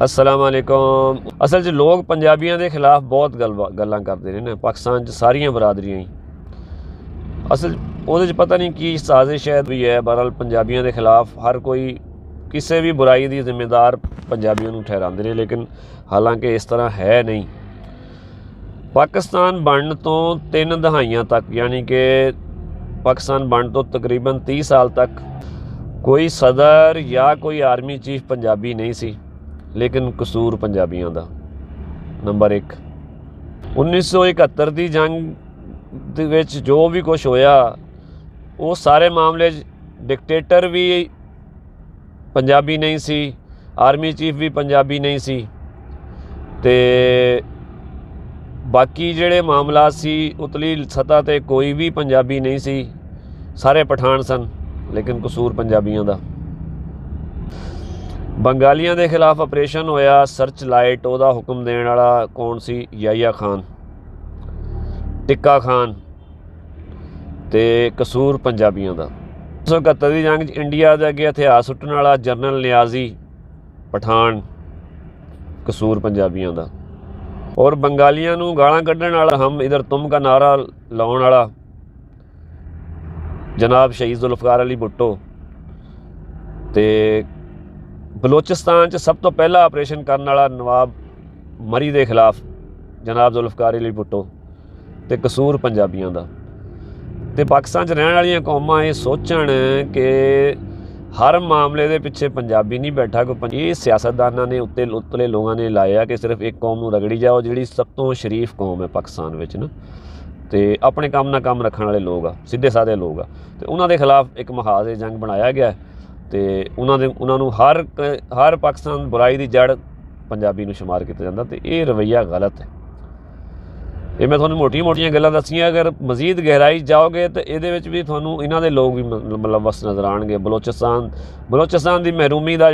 अस्सलाम वालेकुम। असल च लोग पंजाबियों के खिलाफ बहुत गल्लां करते रहे ने, पाकिस्तान च सारियां बरादरियां ही। असल वो पता नहीं की साजिश है भी है। बहरहाल पंजाबियों के खिलाफ हर कोई किसी भी बुराई की जिम्मेदार पंजाबियों को ठहराते हैं, लेकिन हालांकि इस तरह है नहीं। पाकिस्तान बनने तो 3 दहाइयां तक, यानी कि पाकिस्तान बनने तो तकरीबन 30 साल तक कोई सदर या कोई आर्मी चीफ पंजाबी नहीं सी, लेकिन कसूर पंजाबियों का। नंबर 1, 1971 की जंग विच जो भी कुछ होया, वो सारे मामले डिकटेटर भी पंजाबी नहीं सी, आर्मी चीफ भी पंजाबी नहीं सी, ते बाकी जिहड़े मामला सी उतली सतह ते कोई भी पंजाबी नहीं सी, सारे पठान सन, लेकिन कसूर पंजाबियों का। बंगालियों के खिलाफ ऑपरेशन होया सर्च लाइट, वह हुक्म देने वाला कौन सी? याहिया खान, टिक्का खान, ते कसूर पंजाबियों का। 1971 की जंग इंडिया के अगे हथियार सुट्टण वाला जनरल नियाजी पठान, कसूर पंजाबियों का। और बंगालियों को गालां कढ़ण वाला, हम इधर तुम का नारा लाउण वाला जनाब शहीद जुल्फकार अली भुट्टो, ते बलोचिस्तान च सब तो पहला ऑपरेशन करने वाला नवाब मरी के खिलाफ जनाब जुल्फकार अली भुट्टो, ते कसूर पंजाबियों का। तो पाकिस्तान च रहने वाली कौमां ये सोचण कि हर मामले के पिछे पंजाबी नहीं बैठा कोई। ये सियासतदानों ने उत्तले लोगों ने लाया कि सिर्फ एक कौम को रगड़ी जाओ, जी सब तो शरीफ कौम है पाकिस्तान में ना, तो अपने काम ना काम रखने वाले लोग आ, सीधे साधे लोग आ, तो उन्होंने खिलाफ एक महाज जंग बनाया गया। तो उन्होंने हर पाकिस्तान बुराई की जड़ पंजाबी को शुमार किया जाता, तो ये रवैया गलत है। ये मैं थोड़ी मोटिया मोटिया गल्लां दसियां, अगर मजीद गहराई जाओगे तो ये भी थोनों इन्हों के लोग भी मतलब बस नज़र आएंगे। बलोचिस्तान की महरूमी का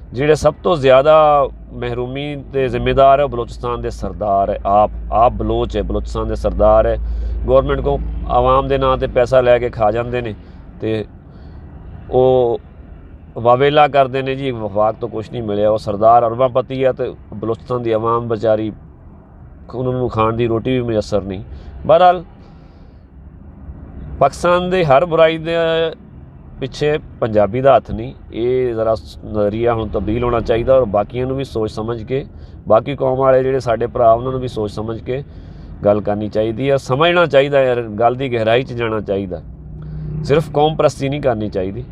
जिहड़े सब तो ज़्यादा महरूमी के जिम्मेदार है बलोचिस्तान के सरदार है। आप बलोच है, बलोचिस्तान के सरदार है। गौरमेंट को आवाम के नाँ से पैसा लैके खा जाते हैं, तो वो वावेला करते हैं जी वफाक तो कुछ नहीं मिले। वो सरदार अरबापति है, तो बलोचिस्तान की आवाम बेचारी उन्होंने खाण की रोटी भी मुयसर नहीं। बहरहाल पाकिस्तान के हर बुराई के पिछे पंजाबी का हथ नहीं। ये ज़रा नज़रिया हुण तब्दील होना चाहिए, और बाकियों भी सोच समझ के, बाकी कौम वाले जिहड़े साडे भरा उन्होंने भी सोच समझ के गल करनी चाहिए, और समझना चाहिए यार, गल की गहराई च जाना चाहिए। सिर्फ कौम परस्ती नहीं करनी चाहिए।